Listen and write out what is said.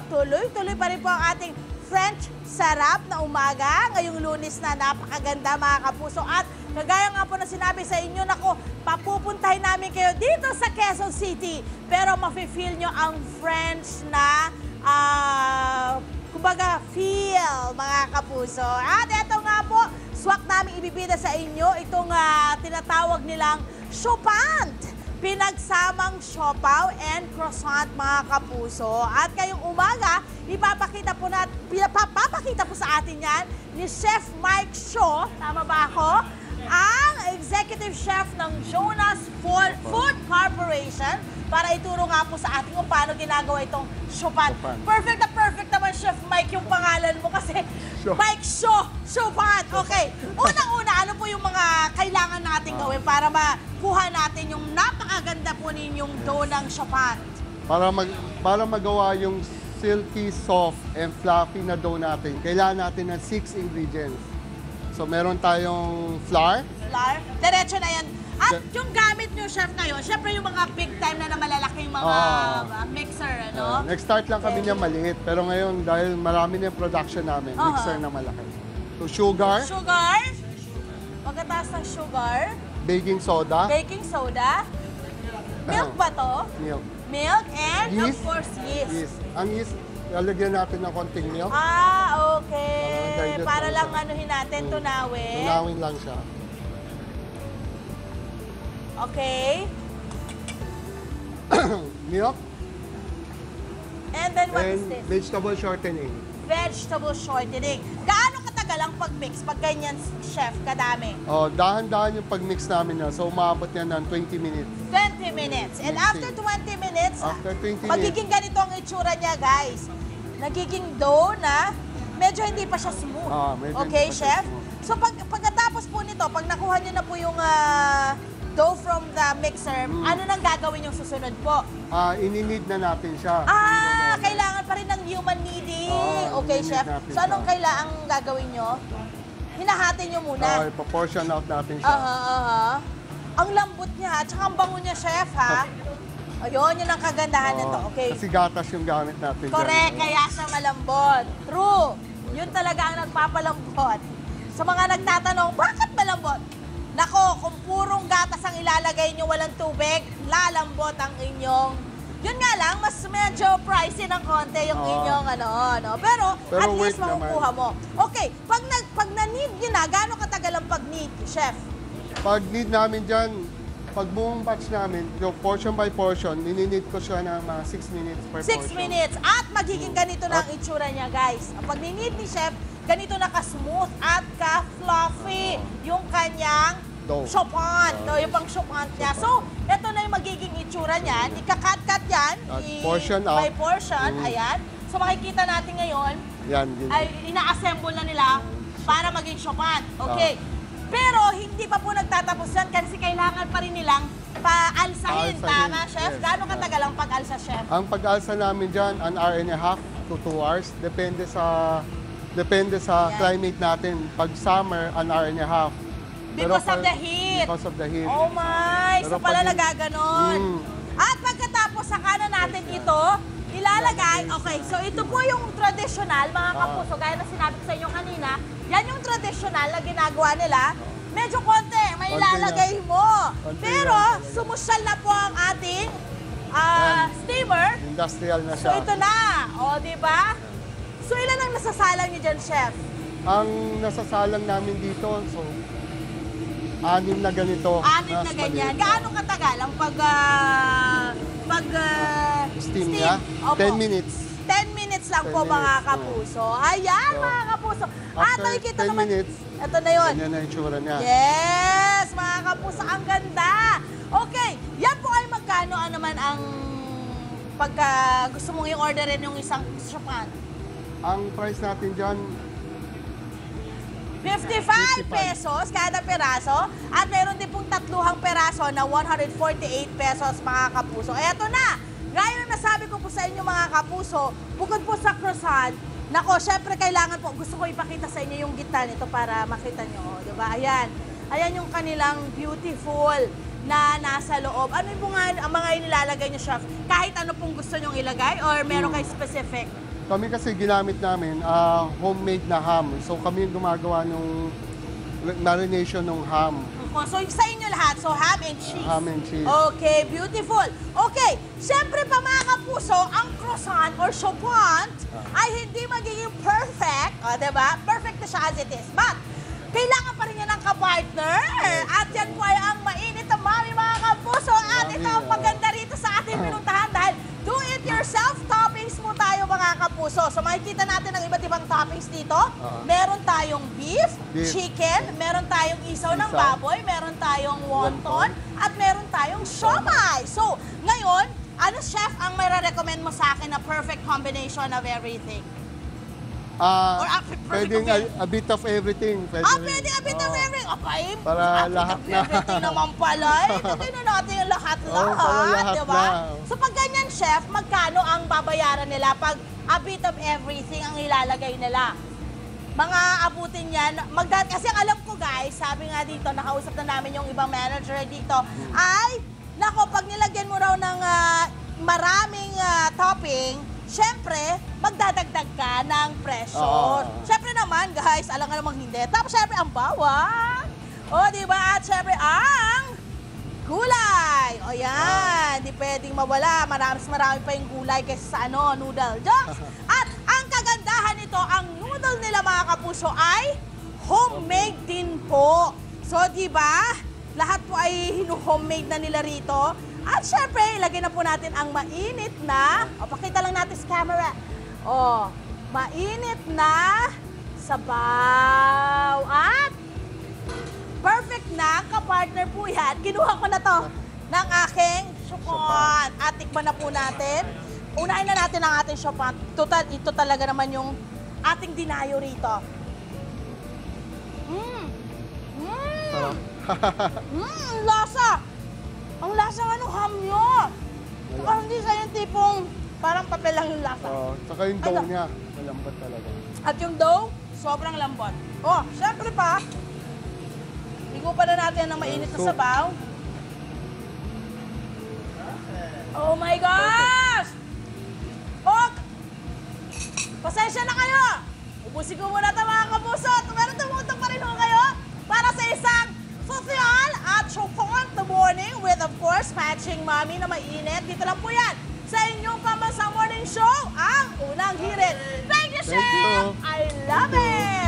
tuloy-tuloy pa rin po ang ating French sarap na umaga. Ngayong Lunes na napakaganda mga kapuso. At kagaya nga po na sinabi sa inyo, nako, papupuntahin namin kayo dito sa Quezon City. Pero mafe-feel nyo ang French na, kumbaga, feel mga kapuso. At eto nga po, swak namin ibibida sa inyo itong tinatawag nilang chopant. Pinagsamang siopaw and croissant mga kapuso. At ngayong umaga, ipapakita po sa atin yan ni Chef Mike Shaw, tama ba ako? Ang executive chef ng Jonas Food Corporation para ituro nga po sa atin kung paano ginagawa itong chopant. Perfect naman Chef Mike yung pangalan mo kasi Mike Shaw, chopant. Okay, unang-una, ano po yung mga kailangan natin gawin para makuha natin yung napakaganda po ninyong dough ng chopant? Para magawa yung silky, soft, and fluffy na dough natin, kailangan natin ng 6 ingredients. So, meron tayong flour. Flour? Diretso na yan. At yung gamit nyo, chef, ngayon, syempre yung mga big time na malalaking mga mixer, ano? Nag-start lang kami niya maliit, pero ngayon, dahil marami na yung production namin, mixer na malaki. So, sugar. Sugar. Pagkataas ng sugar. Baking soda. Baking soda. Milk ba to? Milk. Milk and, yeast. of course, yeast. Yeast. Ang yeast, lalagyan natin ng konting milk. Okay. Para lang anuhin natin, tunawin. Tunawin lang siya. Okay. Milk. And then what is this? Vegetable shortening. Vegetable shortening. Gaano katagal ang pag-mix pag ganyan, chef, kadami? Dahan-dahan yung pag-mix namin na. So, umabot yan ng 20 minutes. 20 minutes. And after 20 minutes, magiging ganito ang itsura niya, guys. Nagiging dough na medyo hindi pa siya smooth. Okay, chef? So, pagkatapos po nito, pag nakuha niyo na po yung dough from the mixer, ano nang gagawin yung susunod po? Ini-knead na natin siya. Kailangan pa rin ng human kneading. Okay, chef. So, anong kailangan gagawin nyo? Hinahati nyo muna. Proportion out natin siya. Ang lambot niya, at saka ang bango niya, chef, ha? Ayun, yun ang kagandahan nito. Okay. Kasi gatas yung gamit natin. Correct, kaya siya malambot. True. Yun talaga ang nagpapalambot. Sa mga nagtatanong, bakit malambot? Nako, kung purong gatas ang ilalagay nyo, walang tubig, lalambot ang inyong. Yun nga lang, mas medyo pricey ng konti yung inyong Pero at least makukuha mo. Okay, pag na-knead nyo na, gaano katagal ang pag-knead, chef? Pag-knead namin dyan, pag buong batch namin, yung portion by portion, nini-knead ko siya ng mga 6 minutes per portion. 6 minutes. At magiging ganito na ang itsura niya, guys. Pag ni-knead ni chef, ganito na ka-smooth at ka-fluffy yung kanyang chopant. Yung pang chopant niya. So, ito na yung magiging itsura niyan. Ika-cut-cut yan. Portion out. By portion. Ayan. So, makikita natin ngayon, ay ina-assemble na nila para maging chopant. Okay. Pero, hindi pa po nagtatapos yan kasi kailangan pa rin nilang paalsahin. Tama, chef? Gaano katagal ang pag-alsa, chef? Ang pag-alsa namin dyan, 1 hour and a half to 2 hours. Depende sa climate natin. Pag summer, 1 hour and a half. Because of the heat. Because of the heat. Oh my! So pala nagaganon. At pagkatapos saka na natin ito, ilalagay. Okay, so ito po yung traditional, mga kapuso. Gaya na sinabi ko sa inyo kanina, yan yung traditional na ginagawa nila. Medyo konti, may ilalagay mo. Pero sumusyal na po ang ating steamer. Industrial na siya. So ito na. O, di ba? So ilan ang nasasalang niyo dyan, chef? Ang nasasalang namin dito, so 6 na ganito. 6 na ganyan. Gaano katagal ang steam niya? 10 minutes. 10 minutes lang po mga kapuso. Ayan mga kapuso. After 10 minutes, ito na yun. ganyan na yung tsura niya. Yes, mga kapuso. Ang ganda. Okay, yan po ay magkano naman ang pagka gusto mong i-orderin yung isang chopant? Ang price natin dyan, 55 pesos kada peraso at meron din pong 3 peraso na 148 pesos mga kapuso. Eto na! Gaya na nasabi ko po sa inyo mga kapuso, bukod po sa croissant, nako, syempre kailangan po, gusto ko ipakita sa inyo yung gitna nito para makita nyo, diba? Ayan. Ayan yung kanilang beautiful na nasa loob. Ano yung ang mga inilalagay nyo, chef? Kahit ano pong gusto nyong ilagay or meron kayo specific? Kami kasi ginamit namin homemade na ham. So kami yung gumagawa ng marination ng ham. So sa inyo lahat, so ham and cheese. Ham and cheese. Okay, beautiful. Okay, syempre pa mga kapuso, ang croissant or chopant ay hindi magiging perfect. O, diba? Perfect na siya as it is. But, kailangan pa rin yan ng kapartner. At yan po ay ang mainit na mami mga kapuso. At ito ang maganda rito sa ating pinuntahan dahil do-it-yourself toppings mo tayo mga kapuso. So makikita natin ang iba't ibang toppings dito. Meron tayong beef, chicken, meron tayong isaw ng baboy, meron tayong wonton, at meron tayong siomai. So ngayon, ano chef ang may recommend mo sa akin na perfect combination of everything? Or pwedeng a bit of everything. Pwedeng a bit of everything. Okay, para lahat na. Everything naman pala. Ito na natin yung lahat, diba? So pag ganyan, chef, magkano ang babayaran nila pag a bit of everything ang ilalagay nila? Mga abutin yan. Kasi ang alam ko guys, sabi nga dito, nakausap na namin yung ibang manager dito, ay, nako, pag nilagyan mo raw ng maraming topping, syempre, magdadagdag ka ng presyo. Syempre naman, guys, alam nga namang hindi. Tapos syempre, ang bawang. O, diba? At syempre, ang gulay. O yan, di pwedeng mawala. Marami pa yung gulay kaysa sa noodle jokes. At ang kagandahan nito, ang noodle nila mga kapuso ay homemade din po. So, diba? Lahat po ay homemade na nila rito. At syempre, ilagay na po natin ang mainit na, pakita lang natin sa camera. Mainit na sabaw. At perfect na, kapartner po yan. Kinuha ko na to ng aking chopant. At tikman na po natin. Unahin na natin ang ating chopant. Ito talaga naman yung ating dinayo rito. Lasa! Ang lasa nga ng ham nyo. Saka hindi sa yung tipong parang papel lang yung lasa. Saka yung dough niya, malambot talaga. At yung dough, sobrang lambot. Syempre pa, higo pa na natin ng mainit na sabaw. Oh my gosh! Pasensya na kayo! Ubusin ko muna ito mga kapuso. Meron tumutong pa rin ho kayo para sa isang social at chopant the morning with, of course, matching mommy na mainit. Dito lang po yan sa inyong Pambansang Morning Show, ang unang hirit. Thank you, Chef! I love it!